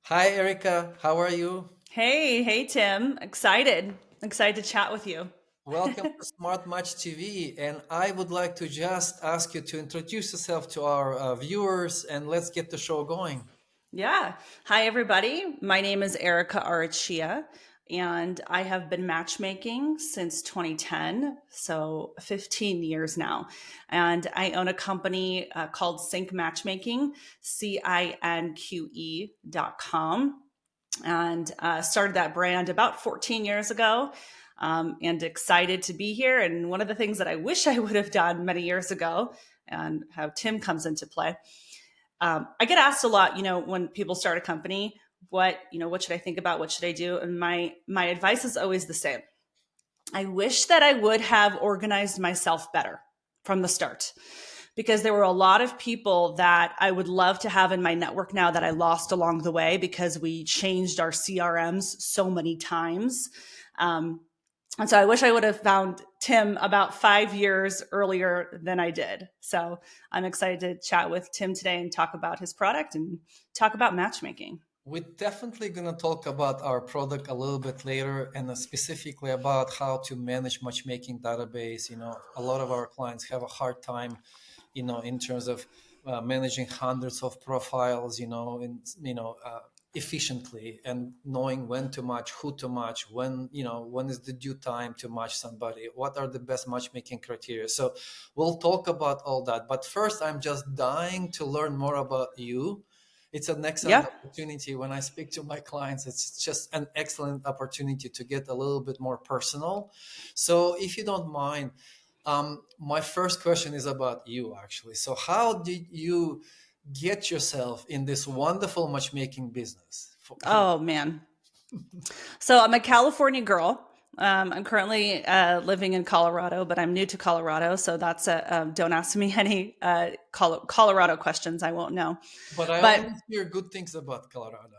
Hi, Erica. How are you? Hey, Tim. Excited to chat with you. Welcome to Smart Match TV. And I would like to just ask you to introduce yourself to our viewers and let's get the show going. Yeah. Hi, everybody. My name is Erica Arrechea, and I have been matchmaking since 2010, so 15 years now. And I own a company called Sync Matchmaking, CINQE.com, and started that brand about 14 years ago. And excited to be here. And one of the things that I wish I would have done many years ago, and how Tim comes into play, I get asked a lot, when people start a company, what should I think about? What should I do? And my advice is always the same. I wish that I would have organized myself better from the start, because there were a lot of people that I would love to have in my network now that I lost along the way because we changed our CRMs so many times. Um, and so I wish I would have found Tim about 5 years earlier than I did. So I'm excited to chat with Tim today and talk about his product and talk about matchmaking. We're definitely going to talk about our product a little bit later and specifically about how to manage matchmaking database. A lot of our clients have a hard time, in terms of managing hundreds of profiles, efficiently and knowing when to match, who to match, when is the due time to match somebody, what are the best matchmaking criteria. So we'll talk about all that. But first, I'm just dying to learn more about you. It's an excellent Yeah. opportunity when I speak to my clients. It's just an excellent opportunity to get a little bit more personal. So, if you don't mind, my first question is about you, actually. So, how did you get yourself in this wonderful matchmaking business? Oh, man. So I'm a California girl. I'm currently living in Colorado, but I'm new to Colorado, so that's don't ask me any Colorado questions. I won't know. But I But always hear good things about Colorado.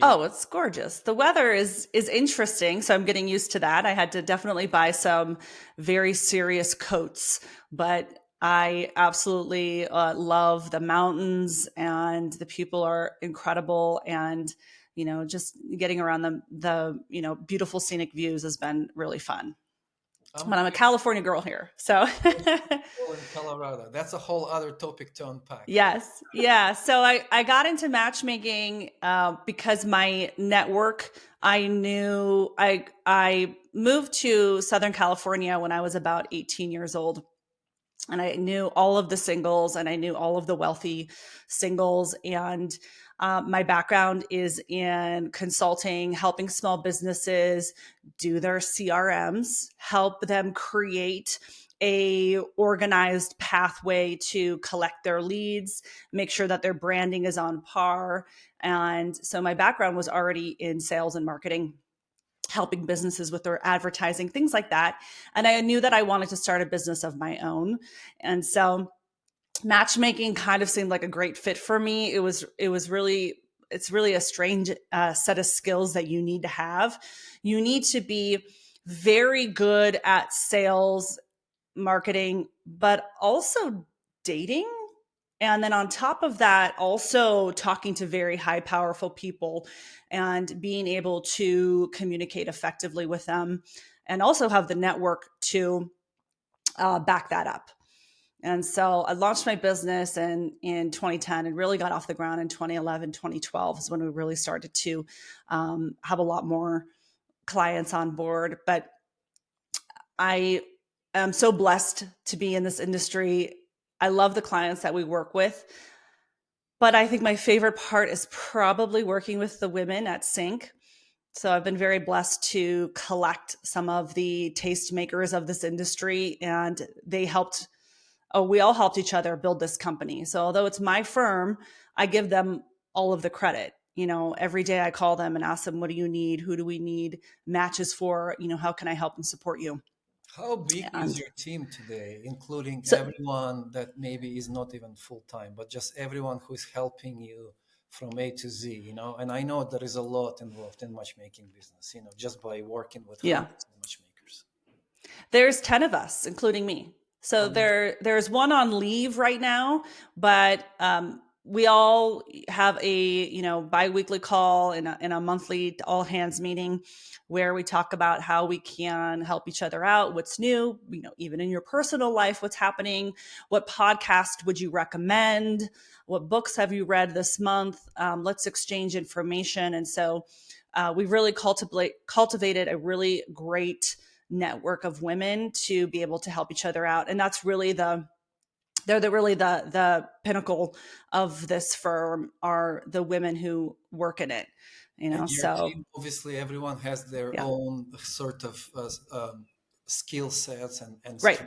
oh, it's gorgeous. The weather is interesting, so I'm getting used to that. I had to definitely buy some very serious coats, but I absolutely love the mountains, and the people are incredible, and just getting around the beautiful scenic views has been really fun. I'm But I'm a California girl here, so in Colorado. That's a whole other topic to unpack. yes. Yeah. So I got into matchmaking because my network, I moved to Southern California when I was about 18 years old. And I knew all of the singles and I knew all of the wealthy singles. And my background is in consulting, helping small businesses do their CRMs, help them create a organized pathway to collect their leads, make sure that their branding is on par. And so my background was already in sales and marketing, helping businesses with their advertising, things like that. And I knew that I wanted to start a business of my own. And so matchmaking kind of seemed like a great fit for me. It's really a strange set of skills that you need to have. You need to be very good at sales, marketing, but also dating. And then on top of that, also talking to very high, powerful people and being able to communicate effectively with them, and also have the network to back that up. And so I launched my business in 2010 and really got off the ground in 2011, 2012 is when we really started to have a lot more clients on board. But I am so blessed to be in this industry. I love the clients that we work with, but I think my favorite part is probably working with the women at Sync. So I've been very blessed to collect some of the tastemakers of this industry, and we all helped each other build this company. So although it's my firm, I give them all of the credit. Every day I call them and ask them, what do you need? Who do we need matches for? How can I help and support you? How big is And your team today, including so everyone that maybe is not even full time, but just everyone who is helping you from A to Z, And I know there is a lot involved in matchmaking business, just by working with yeah, hundreds of matchmakers. there's 10 of us, including me. So Um, there's one on leave right now, but we all have a, biweekly call and a monthly all hands meeting where we talk about how we can help each other out, what's new, even in your personal life, what's happening, what podcast would you recommend, what books have you read this month, let's exchange information. And so we've really cultivated a really great network of women to be able to help each other out. And that's really the pinnacle of this firm, are the women who work in it, And your so team, obviously, everyone has their yeah. own sort of skill sets and Right.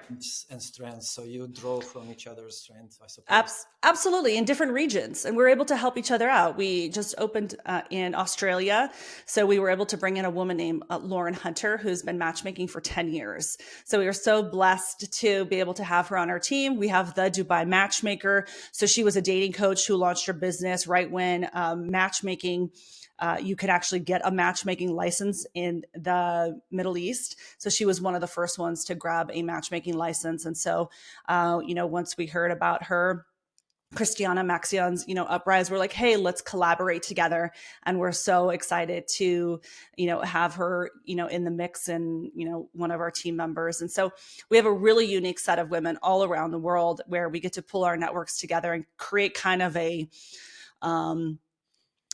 strengths. So you draw from each other's strengths, I suppose. Absolutely, in different regions, and we're able to help each other out. We just opened in Australia, so we were able to bring in a woman named Lauren Hunter, who's been matchmaking for 10 years. So we were so blessed to be able to have her on our team. We have the Dubai Matchmaker. So she was a dating coach who launched her business right when matchmaking. You could actually get a matchmaking license in the Middle East. So she was one of the first ones to grab a matchmaking license. And so, once we heard about her, Christiana Maxion's, uprise, we're like, hey, let's collaborate together. And we're so excited to, have her, in the mix and, one of our team members. And so we have a really unique set of women all around the world where we get to pull our networks together and create kind of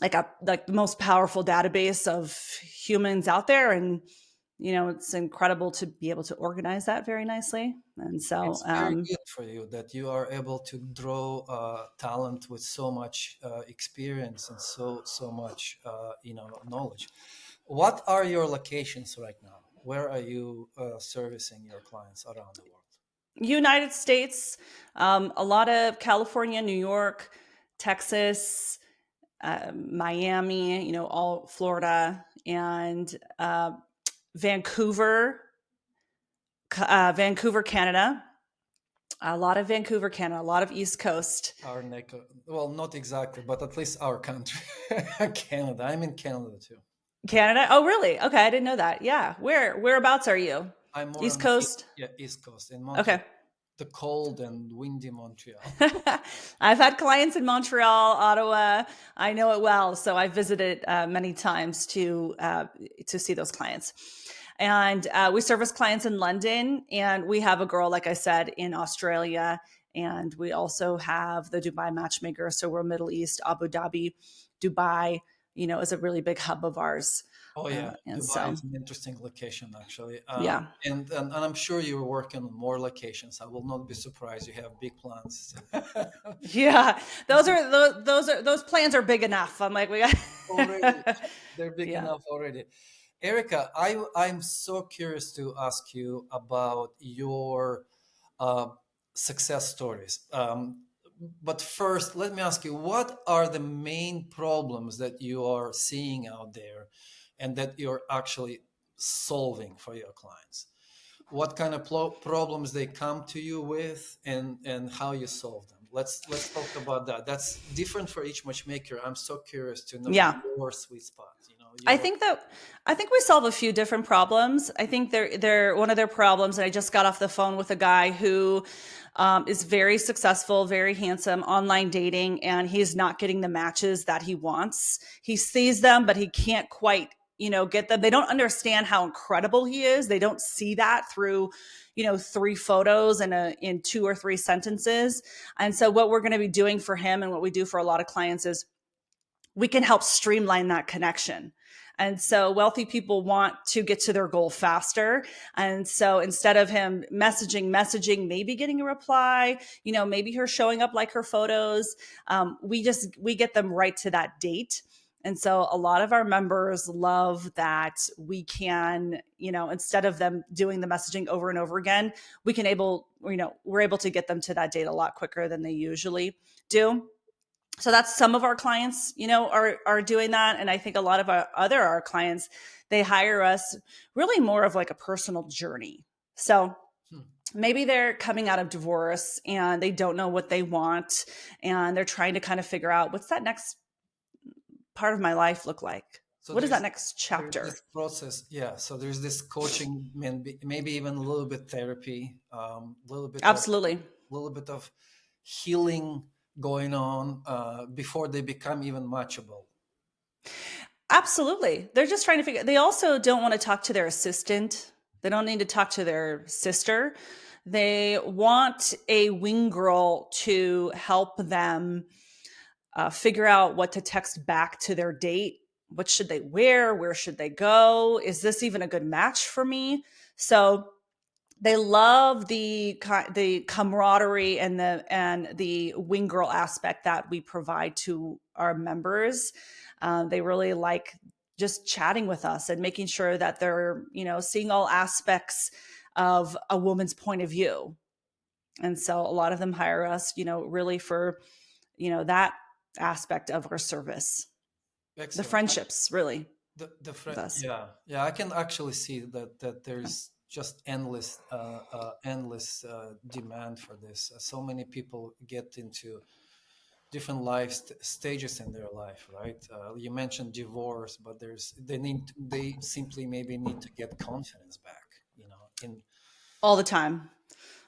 like the most powerful database of humans out there. And, it's incredible to be able to organize that very nicely. And so, It's very good for you that you are able to draw talent with so much experience and so much knowledge. What are your locations right now? Where are you servicing your clients around the world? United States, a lot of California, New York, Texas, Miami, all Florida, and Vancouver, Vancouver, Canada. A lot of Vancouver, Canada, a lot of East Coast. Our neck, well, not exactly, but at least our country, Canada. I'm in Canada too. Canada? Oh, really? Okay, I didn't know that. Yeah. Whereabouts are you? I'm more East on the Coast? East Coast in Montreal, Okay. the cold and windy Montreal. I've had clients in Montreal, Ottawa. I know it well, so I visited many times to see those clients. And we service clients in London, and we have a girl, like I said, in Australia, and we also have the Dubai Matchmaker. So we're Middle East, Abu Dhabi, Dubai. Is a really big hub of ours. Oh yeah, And Dubai so, is an interesting location actually, yeah. and I'm sure you're working on more locations. I will not be surprised. You have big plans. Yeah, those plans are big enough. I'm like, we got. Already, they're big Yeah. enough already. Erica, I'm so curious to ask you about your uh, success stories. But first, let me ask you, what are the main problems that you are seeing out there and that you're actually solving for your clients? What kind of problems they come to you with, and how you solve them? Let's talk about that. That's different for each matchmaker. I'm so curious to know Yeah. your sweet spot. I Your think that we solve a few different problems. I think they're one of their problems. And I just got off the phone with a guy who is very successful, very handsome, online dating, and he's not getting the matches that he wants. He sees them, but he can't quite, get them. They don't understand how incredible he is. They don't see that through, three photos and in two or three sentences. And so what we're going to be doing for him, and what we do for a lot of clients, is we can help streamline that connection. And so wealthy people want to get to their goal faster. And so instead of him messaging, maybe getting a reply, maybe her showing up like her photos, we get them right to that date. And so a lot of our members love that we can, instead of them doing the messaging over and over again, we're able to get them to that date a lot quicker than they usually do. So that's some of our clients, are doing that. And I think a lot of our clients, they hire us really more of like a personal journey. So maybe they're coming out of divorce and they don't know what they want, and they're trying to kind of figure out, what's that next part of my life look like? So What is that there's next there's chapter? this process, yeah. So there's this coaching, maybe even a little bit therapy, Absolutely. little bit of healing going on before they become even matchable. Absolutely. They're just trying to figure, they also don't want to talk to their assistant. They don't need to talk to their sister. They want a wing girl to help them figure out what to text back to their date. What should they wear? Where should they go? Is this even a good match for me? So they love the camaraderie and the wing girl aspect that we provide to our members. They really like just chatting with us and making sure that they're seeing all aspects of a woman's point of view. And so a lot of them hire us, really for that aspect of our service, the Excellent. friendships, really, The with us. yeah, yeah, I can actually see that there's just endless demand for this. So many people get into different stages in their life, right? You mentioned divorce, but they simply maybe need to get confidence back, in All the time.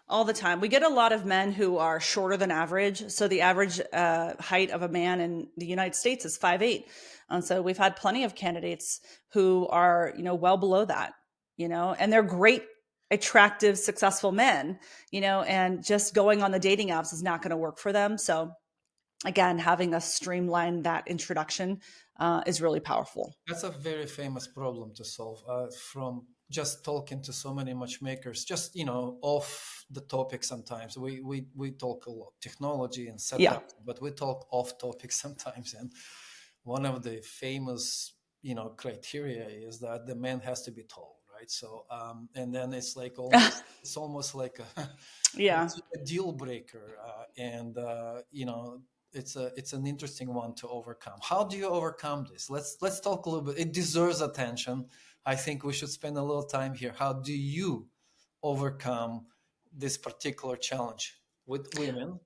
All the time. We get a lot of men who are shorter than average. So the average height of a man in the United States is 5'8". And so we've had plenty of candidates who are, well below that, and they're great, attractive, successful men, and just going on the dating apps is not going to work for them. So again, having us streamline that introduction is really powerful. That's a very famous problem to solve. From just talking to so many matchmakers, just off the topic. Sometimes we talk a lot technology and Yeah. setup, but we talk off topic sometimes. And one of the famous criteria is that the man has to be tall, right? So and then it's almost like a Yeah. it's a deal breaker, and it's an interesting one to overcome. How do you overcome this? Let's talk a little bit. It deserves attention. I think we should spend a little time here. How do you overcome this particular challenge with women?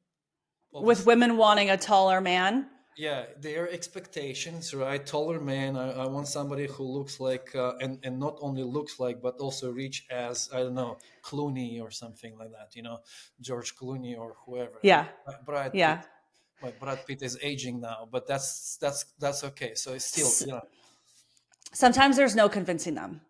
With Obviously, women wanting a taller man. yeah, their expectations, right? Taller man. I want somebody who looks like, and not only looks like, but also reach as, I don't know, Clooney or something like that. George Clooney or whoever. Yeah. Brad Pitt. Yeah. But Brad Pitt is aging now, but that's okay. So it's still, Sometimes there's no convincing them.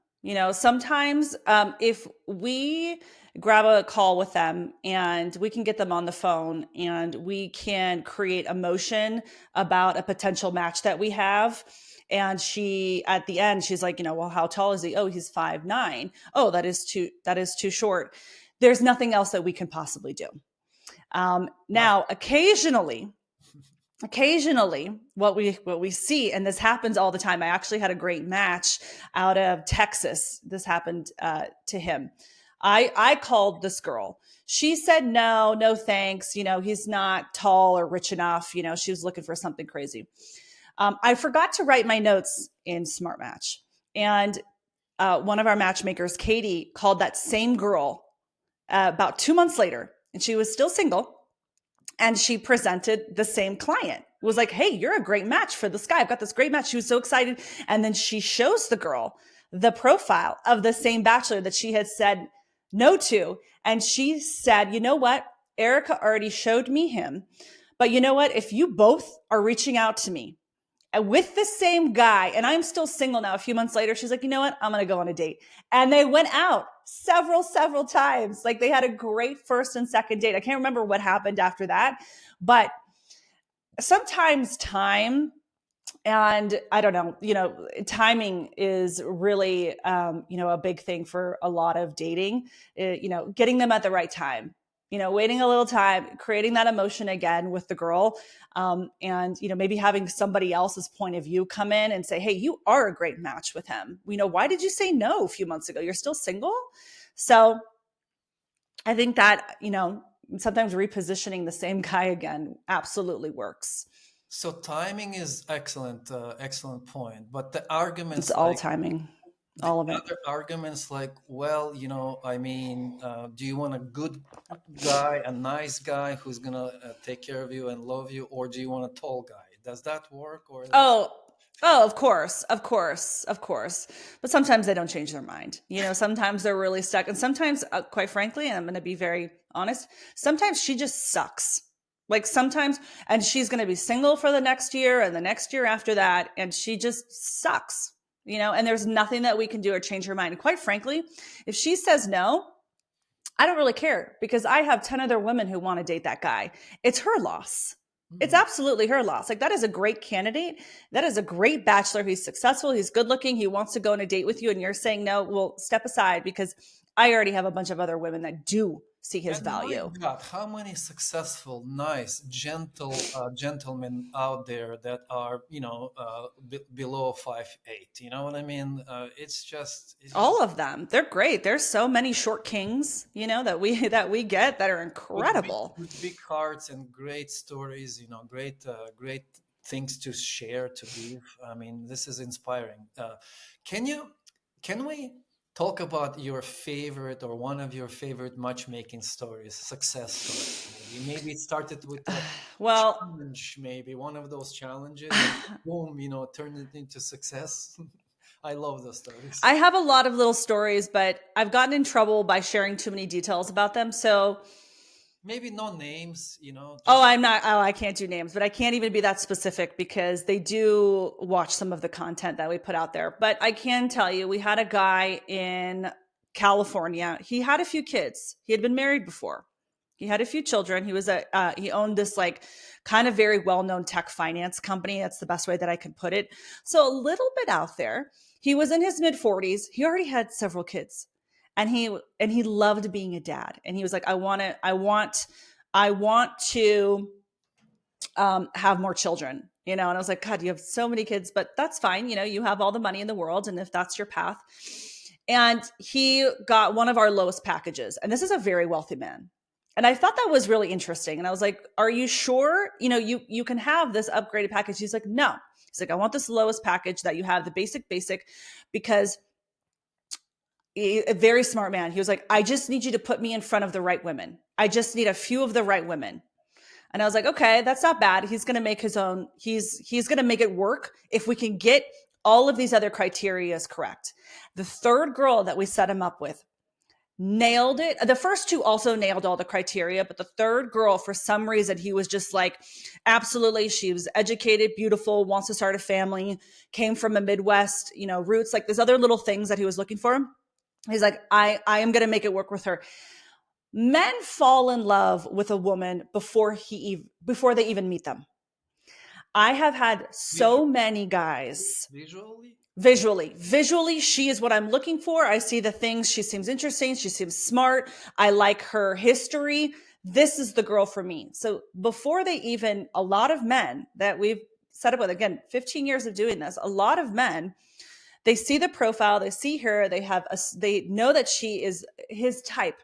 Sometimes if we grab a call with them and we can get them on the phone and we can create emotion about a potential match that we have. And she, at the end, she's like, well, how tall is he? Oh, he's 5'9". Oh, that is too short. There's nothing else that we can possibly do. not. Now, occasionally what we see, and this happens all the time. I actually had a great match out of Texas. This happened to him. I called this girl. She said no, no thanks. He's not tall or rich enough. She was looking for something crazy. I forgot to write my notes in SmartMatch, and one of our matchmakers, Katie, called that same girl about 2 months later, and she was still single, and she presented the same client. It was like, hey, you're a great match for this guy. I've got this great match. She was so excited. And then she shows the girl the profile of the same bachelor that she had said no to. And she said, you know what? Erica already showed me him. But you know what? If you both are reaching out to me with the same guy, and I'm still single now, a few months later, she's like, you know what? I'm going to go on a date. And they went out several times. Like, they had a great first and second date. I can't remember what happened after that, but sometimes time, and I don't know, timing is really, a big thing for a lot of dating. Getting them at the right time, waiting a little time, creating that emotion again with the girl, and maybe having somebody else's point of view come in and say, hey, you are a great match with him. Why did you say no a few months ago? You're still single. So I think that, sometimes repositioning the same guy again absolutely works. So timing is excellent, excellent point. But It's all timing, the all of it. other arguments like, well, I mean, do you want a good guy, a nice guy who's gonna take care of you and love you, or do you want a tall guy? Does that work, or that's Oh, oh, of course. But sometimes they don't change their mind. Sometimes they're really stuck. And sometimes, quite frankly, and I'm going to be very honest, sometimes she just sucks. Like sometimes, and she's going to be single for the next year and the next year after that. And she just sucks, and there's nothing that we can do or change her mind. And quite frankly, if she says no, I don't really care because I have 10 other women who want to date that guy. It's her loss. It's Mhm. absolutely her loss. Like that is a great candidate. That is a great bachelor. He's successful. He's good looking. He wants to go on a date with you. And you're saying no, well, step aside because I already have a bunch of other women that do see his And my value. God, how many successful, nice, gentle gentlemen out there that are, below 5'8"? You know what I mean? It's All just of them. They're great. There's so many short kings, that we get that are incredible. with big hearts and great stories. Great things to share, to give. I mean, this is inspiring. Can you, can we talk about your favorite or one of your favorite matchmaking stories, success stories? Maybe it started with a Well, challenge, maybe one of those challenges, and boom, turned it into success. I love those stories. I have a lot of little stories, but I've gotten in trouble by sharing too many details about them. So, Maybe no names, oh, just I can't do names, but I can't even be that specific because they do watch some of the content that we put out there. But I can tell you, we had a guy in California. He had a few kids. He had been married before. He had a few children. He owned this like kind of very well-known tech finance company. That's the best way that I can put it. So a little bit out there. He was in his mid 40s. He already had several kids. And he loved being a dad. And he was like, I want to have more children, and I was like, God, you have so many kids, but that's fine. You have all the money in the world. And if that's your path. And he got one of our lowest packages. And this is a very wealthy man. And I thought that was really interesting. And I was like, are you sure, you can have this upgraded package? He's like, no. He's like, I want this lowest package that you have, the basic, because a very smart man. He was like, I just need you to put me in front of the right women. I just need a few of the right women. And I was like, okay, that's not bad. He's going to make his own. He's going to make it work if we can get all of these other criteria correct. The third girl that we set him up with nailed it. The first two also nailed all the criteria, but the third girl, for some reason, he was just like, absolutely. She was educated, beautiful, wants to start a family, came from a Midwest, roots, like there's other little things that he was looking for. He's like, I am going to make it work with her. Men fall in love with a woman before they even meet them. I have had so visually, many guys visually. visually, she is what I'm looking for. I see the things. She seems interesting. She seems smart. I like her history. This is the girl for me. So before a lot of men that we've set up with, again, 15 years of doing this, a lot of men, they see the profile, they see her, they know that she is his type.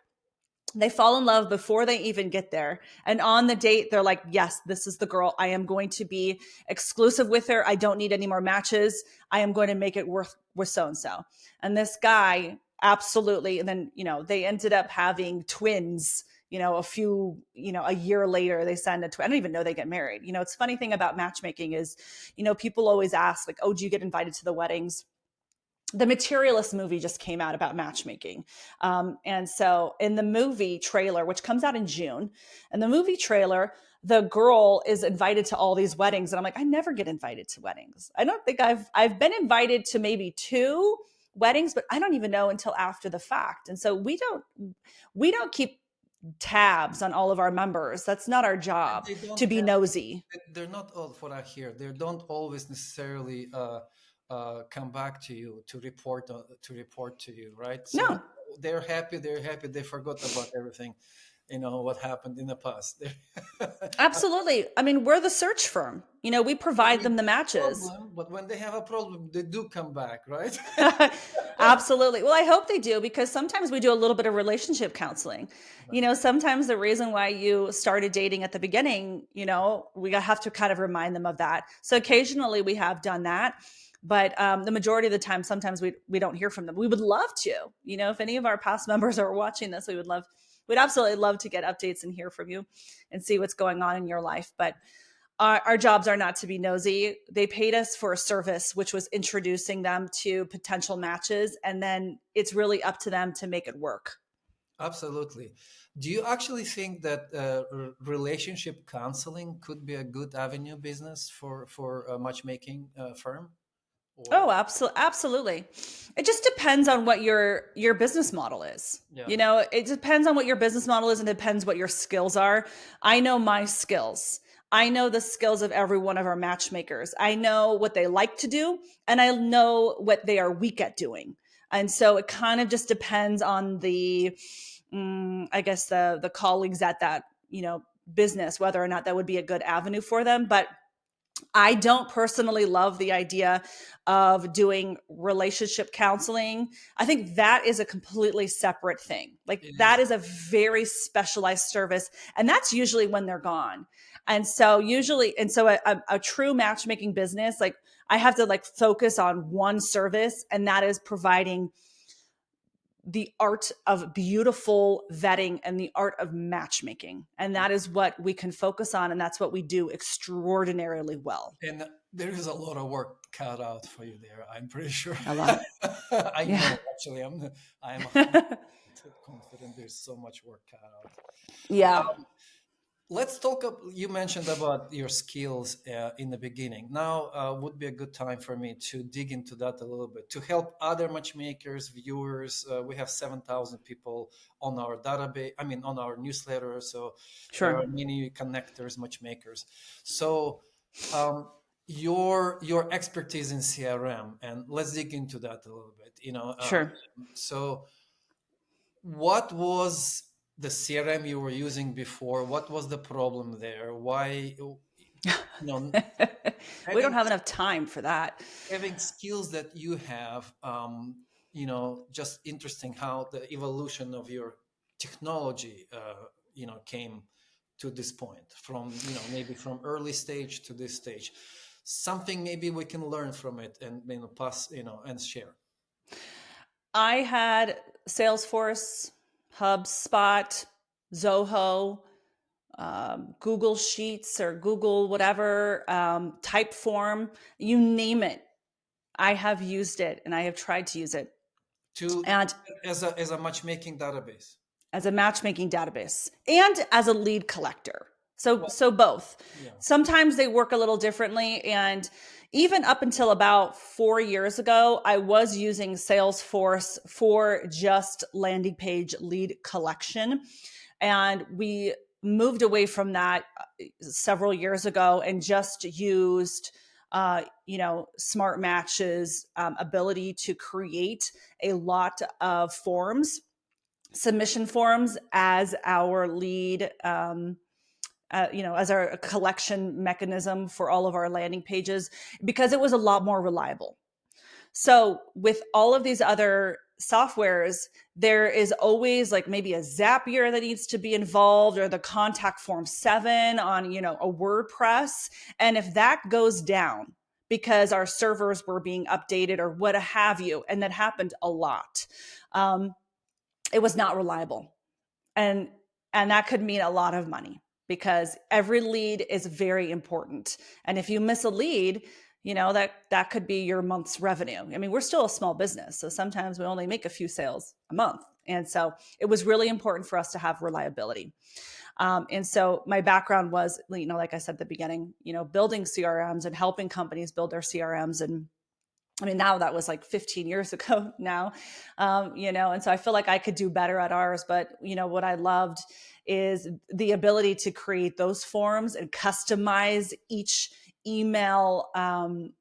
They fall in love before they even get there. And on the date, they're like, yes, this is the girl. I am going to be exclusive with her. I don't need any more matches. I am going to make it work with so-and-so. And this guy, absolutely. And then, they ended up having twins, a year later, they send a twin. I don't even know they get married. It's funny thing about matchmaking is, people always ask like, oh, do you get invited to the weddings? The Materialist movie just came out about matchmaking. And so in the movie trailer, which comes out in June, in the movie trailer, the girl is invited to all these weddings. And I'm like, I never get invited to weddings. I don't think I've been invited to maybe 2 weddings, but I don't even know until after the fact. And so we don't keep tabs on all of our members. That's not our And job they don't to be have, nosy. they're not all what I hear. They don't always necessarily come back to you to report to you, right? So No, they're happy. They forgot about everything, what happened in the past. absolutely. I mean, we're the search firm. We provide When them the they have a matches. problem, but when they have a problem, they do come back, right? Absolutely. Well, I hope they do because sometimes we do a little bit of relationship counseling. Sometimes the reason why you started dating at the beginning, we have to kind of remind them of that. So occasionally we have done that. But the majority of the time, sometimes we don't hear from them. We would love to, if any of our past members are watching this, we'd absolutely love to get updates and hear from you and see what's going on in your life. But our jobs are not to be nosy. They paid us for a service, which was introducing them to potential matches. And then it's really up to them to make it work. Absolutely. Do you actually think that relationship counseling could be a good avenue business for a matchmaking firm? Oh, Or absolutely. It just depends on what your business model is. yeah, You know, it depends on what your business model is and depends what your skills are. I know my skills. I know the skills of every one of our matchmakers. I know what they like to do and I know what they are weak at doing. And so it kind of just depends on the I guess the colleagues at that, business whether or not that would be a good avenue for them, but I don't personally love the idea of doing relationship counseling. I think that is a completely separate thing. Like it that is. is a very specialized service, and that's usually when they're gone. And so a true matchmaking business, like I have to like focus on one service, and that is providing the art of beautiful vetting and the art of matchmaking. And that is what we can focus on. And that's what we do extraordinarily well. And there is a lot of work cut out for you there. I'm pretty sure. A lot. I Yeah. know. Actually, I'm 100% confident. There's so much work cut out. Yeah. Let's talk. You mentioned about your skills in the beginning. Now would be a good time for me to dig into that a little bit to help other matchmakers, viewers. We have 7,000 people on our database. I mean, on our newsletter. So there Sure. are many connectors, matchmakers. So um, your expertise in CRM, and let's dig into that a little bit. Sure. So what was the CRM you were using before? What was the problem there? Why, We don't having have enough time for that. having skills that you have, just interesting how the evolution of your technology, came to this point from, maybe from early stage to this stage. Something maybe we can learn from it and pass, and share. I had Salesforce, HubSpot, Zoho, Google Sheets or Google whatever, Typeform, you name it. I have used it and I have tried to use it. To And as a matchmaking database. as a matchmaking database and as a lead collector. So Well, so both. yeah. Sometimes they work a little differently, and even up until about 4 years ago, I was using Salesforce for just landing page lead collection, and we moved away from that several years ago and just used SmartMatch's ability to create a lot of forms, submission forms, as our lead, as our collection mechanism for all of our landing pages, because it was a lot more reliable. So with all of these other softwares, there is always like maybe a Zapier that needs to be involved, or the contact form 7 on, a WordPress. And if that goes down because our servers were being updated or what have you, and that happened a lot, it was not reliable. And that could mean a lot of money, because every lead is very important. And if you miss a lead, that could be your month's revenue. I mean, we're still a small business, so sometimes we only make a few sales a month. And so it was really important for us to have reliability. And so my background was, like I said at the beginning, building CRMs and helping companies build their CRMs. And I mean, now that was like 15 years ago now, and so I feel like I could do better at ours. But, what I loved is the ability to create those forms and customize each email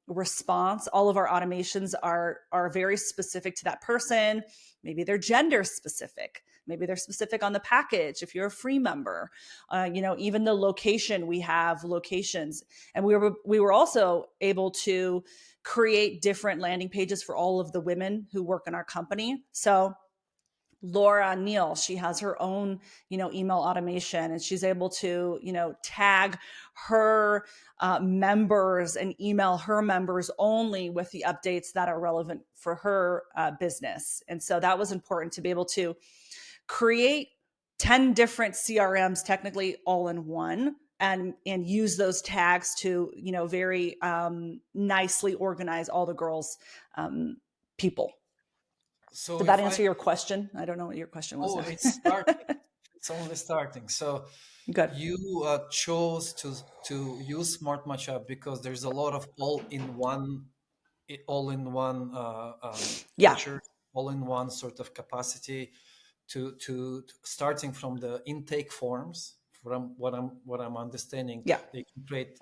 response. All of our automations are very specific to that person. Maybe they're gender specific. Maybe they're specific on the package if you're a free member. Even the location, we have locations. And we were also able to create different landing pages for all of the women who work in our company. So Laura Neal, she has her own, email automation, and she's able to, tag her members and email her members only with the updates that are relevant for her business. And so that was important to be able to create 10 different CRMs technically all in one, and use those tags to, very nicely organize all the girls' people. So Did that if I answer your question? I don't know what your question was oh, there. it's starting. It's only starting. So Good. you chose to use SmartMatchApp because there's a lot of all-in-one Yeah. features, all-in-one sort of capacity to starting from the intake forms. From what I'm understanding, Yeah. they can create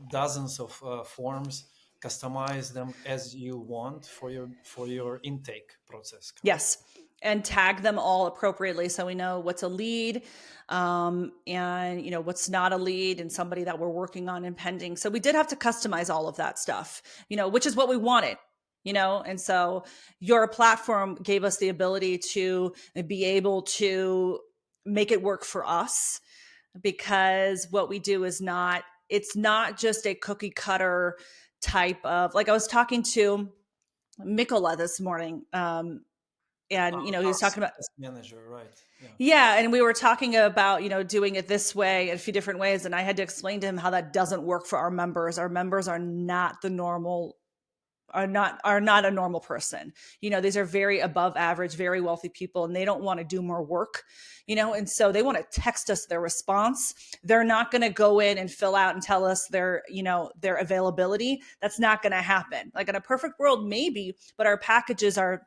dozens of forms, customize them as you want for your intake process. Correct? Yes. And tag them all appropriately so we know what's a lead, and what's not a lead and somebody that we're working on and pending. So we did have to customize all of that stuff, which is what we wanted. And so your platform gave us the ability to be able to make it work for us, because what we do is not, it's not just a cookie cutter type of, like, I was talking to Mikola this morning, and he was talking about, Task manager, right? Yeah. yeah, and we were talking about doing it this way, a few different ways, and I had to explain to him how that doesn't work for our members. Our members are not the normal, are not a normal person. These are very above average, very wealthy people, and they don't want to do more work, and so they want to text us their response. They're not going to go in and fill out and tell us their availability. That's not going to happen. Like, in a perfect world, maybe, but our packages are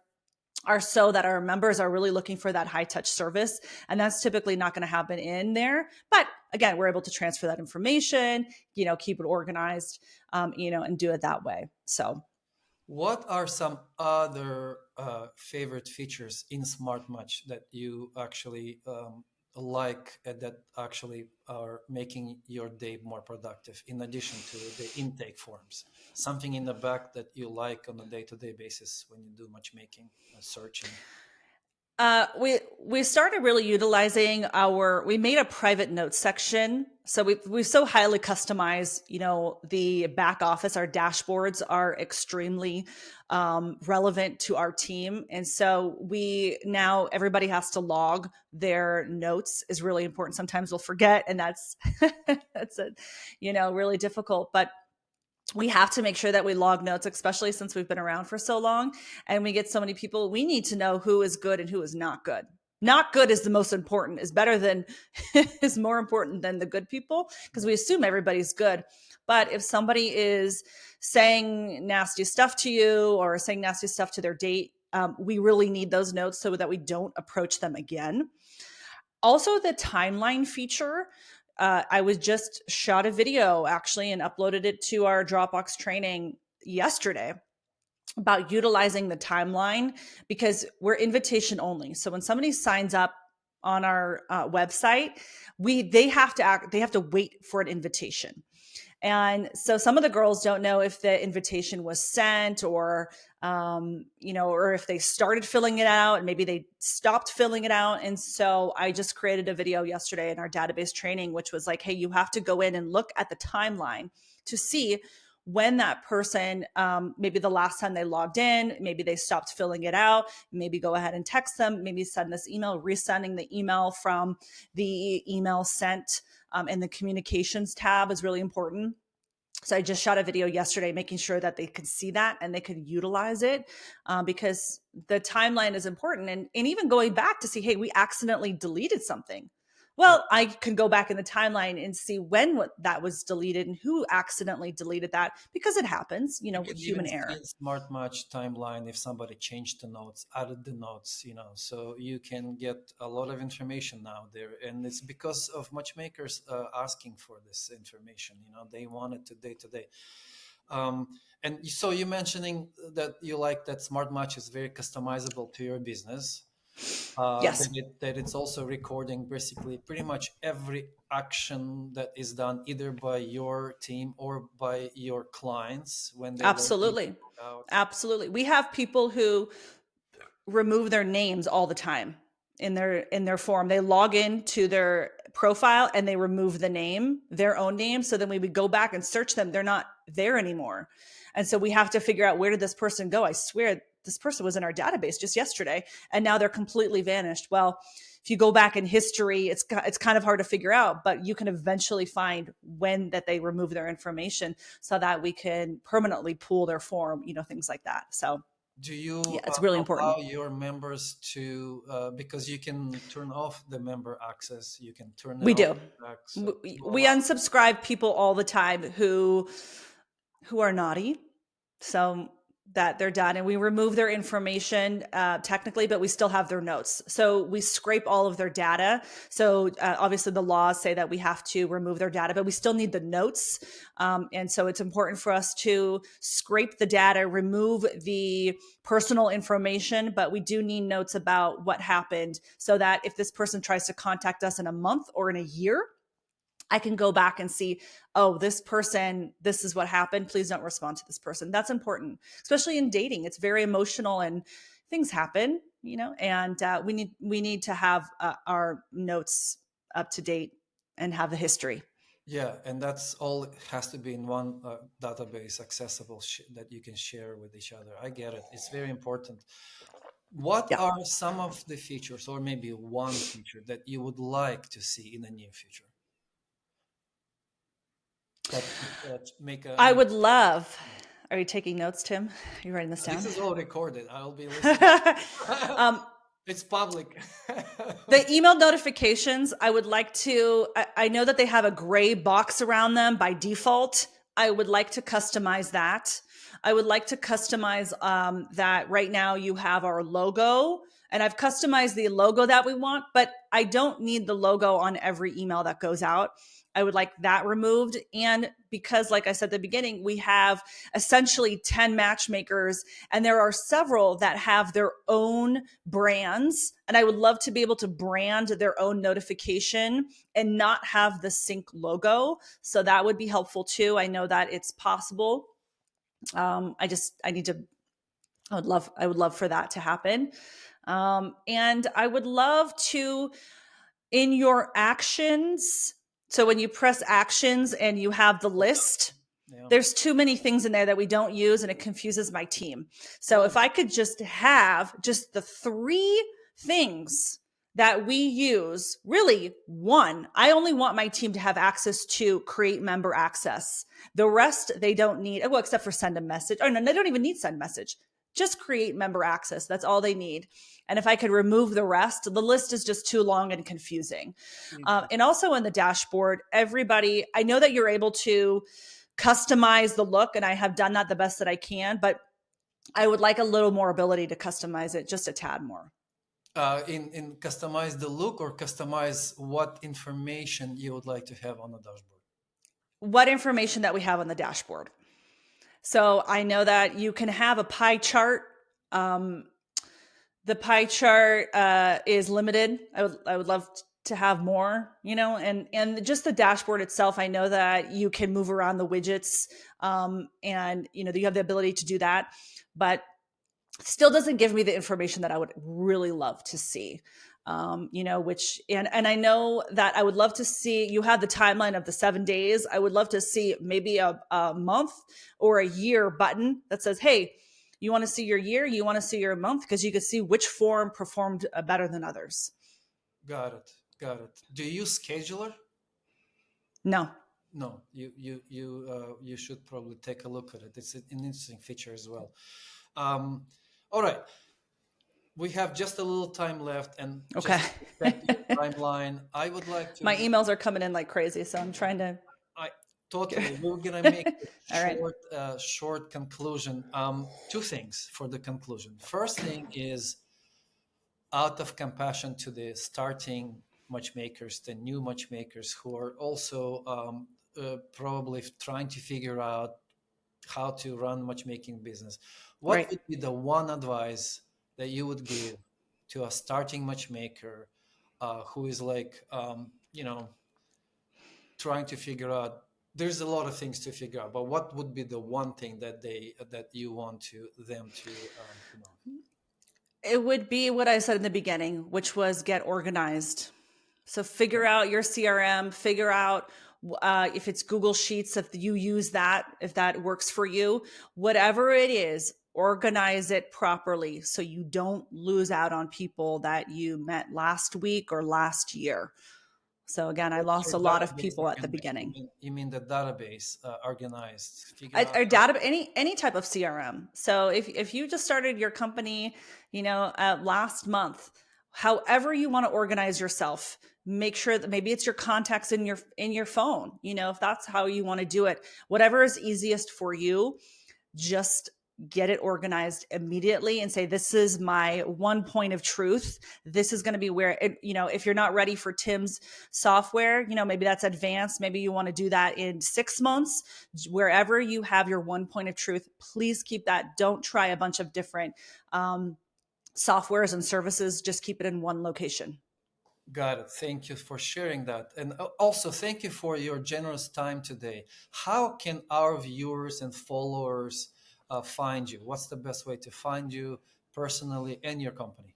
so that our members are really looking for that high touch service. And that's typically not going to happen in there. But again, we're able to transfer that information, keep it organized, and do it that way. So, What are some other favorite features in Smart Match that you actually like, that actually are making your day more productive, in addition to the intake forms? Something in the back that you like on a day-to-day basis when you do matchmaking, searching. we started really utilizing we made a private notes section. So we so highly customized, the back office. Our dashboards are extremely relevant to our team. And so now everybody has to log their notes, is really important. Sometimes we'll forget, and that's, that's really difficult, but we have to make sure that we log notes, especially since we've been around for so long and we get so many people. We need to know who is good and who is not good. Not good is the most important, is better than, is more important than the good people, because we assume everybody's good. But if somebody is saying nasty stuff to you or saying nasty stuff to their date, we really need those notes so that we don't approach them again. Also, the timeline feature. I was just shot a video actually and uploaded it to our Dropbox training yesterday about utilizing the timeline, because we're invitation only. So when somebody signs up on our website, they have to wait for an invitation. And so some of the girls don't know if the invitation was sent, or if they started filling it out and maybe they stopped filling it out. And so I just created a video yesterday in our database training, which was like, hey, you have to go in and look at the timeline to see when that person, maybe the last time they logged in, maybe they stopped filling it out, maybe go ahead and text them, maybe send this email, resending the email from the email sent. And the communications tab is really important. So I just shot a video yesterday, making sure that they could see that and they could utilize it, because the timeline is important. And even going back to see, hey, we accidentally deleted something. Yeah. Well, I can go back in the timeline and see when that was deleted and who accidentally deleted that, because it happens, You with can even human see in error. Smart Match timeline if somebody changed the notes, added the notes, so you can get a lot of information now there. And it's because of matchmakers asking for this information. They want it today, today. And so you're mentioning that you like that Smart Match is very customizable to your business. Yes, That it's also recording basically pretty much every action that is done either by your team or by your clients when they log in, absolutely. log out. Absolutely. We have people who remove their names all the time in their form. They log into their profile and they remove the name, their own name. So then we would go back and search them. They're not there anymore. And so we have to figure out, where did this person go? I swear this person was in our database just yesterday and now they're completely vanished. Well, if you go back in history, it's kind of hard to figure out, but you can eventually find when that they remove their information so that we can permanently pool their form, things like that. So Do you Yeah, it's really allow important. your members to, because you can turn off the member access, you can turn it We on do. back. So you We allow, unsubscribe people all the time who are naughty, so that they're done, and we remove their information technically, but we still have their notes. So we scrape all of their data. So obviously the laws say that we have to remove their data, but we still need the notes. And so it's important for us to scrape the data, remove the personal information, but we do need notes about what happened so that if this person tries to contact us in a month or in a year, I can go back and see, oh, this person, this is what happened. Please don't respond to this person. That's important, especially in dating. It's very emotional and things happen, and we need to have our notes up to date and have the history. yeah, and that's all, it has to be in one database accessible that you can share with each other. I get it. It's very important. What Yeah. are some of the features, or maybe one feature that you would like to see in the near future that make a I would love. Are you taking notes, Tim? Are you writing this this down? is all recorded. I'll be listening. um, It's public. The email notifications, I would like to, I know that they have a gray box around them by default. I would like to customize that. I would like to customize that right now you have our logo, and I've customized the logo that we want, but I don't need the logo on every email that goes out. I would like that removed. And because, like I said at the beginning, we have essentially 10 matchmakers, and there are several that have their own brands. And I would love to be able to brand their own notification and not have the sync logo. So that would be helpful too. I know that it's possible. I need to, I would love for that to happen. And I would love to, in your actions, so when you press actions and you have the list, Yeah. there's too many things in there that we don't use and it confuses my team. So Oh, if I could just have just the three things that we use, really one, I only want my team to have access to create member access. The rest they don't need, well, except for send a message. Oh, no, they don't even need send message. Just create member access. That's all they need. And if I could remove the rest, the list is just too long and confusing. interesting. And also in the dashboard, everybody, I know that you're able to customize the look, and I have done that the best that I can, but I would like a little more ability to customize it just a tad more. In customize the look, or customize what information you would like to have on the dashboard. What information that we have on the dashboard. So I know that you can have a pie chart. Um, the pie chart is limited. I would love to have more, and just the dashboard itself. I know that you can move around the widgets, and you have the ability to do that, but still doesn't give me the information that I would really love to see. Which, and I know that I would love to see, you have the timeline of the 7 days. I would love to see maybe a month or a year button that says, hey, you want to see your year, you want to see your month, because you could see which form performed better than others. Got it. Got it. Do you use scheduler? No. No, you should probably take a look at it. It's an interesting feature as well. All right, we have just a little time left, and Okay. just to set the timeline, I would like My to. emails are coming in like crazy, so I'm trying to. I totally. We're gonna make a All right. short conclusion. Two things for the conclusion. First thing is, out of compassion to the starting matchmakers, the new matchmakers who are also probably trying to figure out how to run matchmaking business. What Right. would be the one advice that you would give to a starting matchmaker who is like, trying to figure out? There's a lot of things to figure out, but what would be the one thing that you want to them to know? It would be what I said in the beginning, which was get organized. So figure out your CRM, figure out if it's Google Sheets, if you use that, if that works for you, whatever it is, organize it properly so you don't lose out on people that you met last week or last year. So again, I What's lost your a lot of database people at the organized? beginning. You mean the database organized? Figure out Or how. data, any type of CRM. So if you just started your company, last month, however you want to organize yourself, make sure that maybe it's your contacts in your phone. If that's how you want to do it, whatever is easiest for you, just get it organized immediately and say, this is my one point of truth. This is going to be where it, if you're not ready for Tim's software, maybe that's advanced. Maybe you want to do that in 6 months. Wherever you have your one point of truth, please keep that. Don't try a bunch of different softwares and services. Just keep it in one location. Got it. Thank you for sharing that. And also, thank you for your generous time today. How can our viewers and followers find you? What's the best way to find you personally and your company?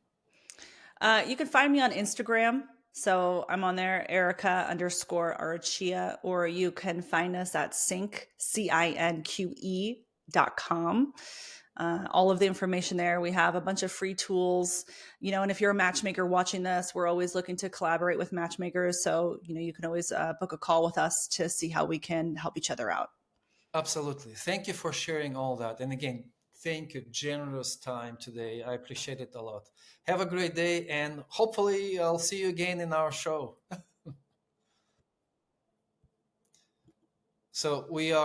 You can find me on Instagram. So I'm on there, Erica_Arrechea, or you can find us at cinque.com. All of the information there. We have a bunch of free tools, and if you're a matchmaker watching this, we're always looking to collaborate with matchmakers. So, you can always book a call with us to see how we can help each other out. Absolutely. Thank you for sharing all that. And again, thank you. Generous time today. I appreciate it a lot. Have a great day, and hopefully, I'll see you again in our show. So, we are.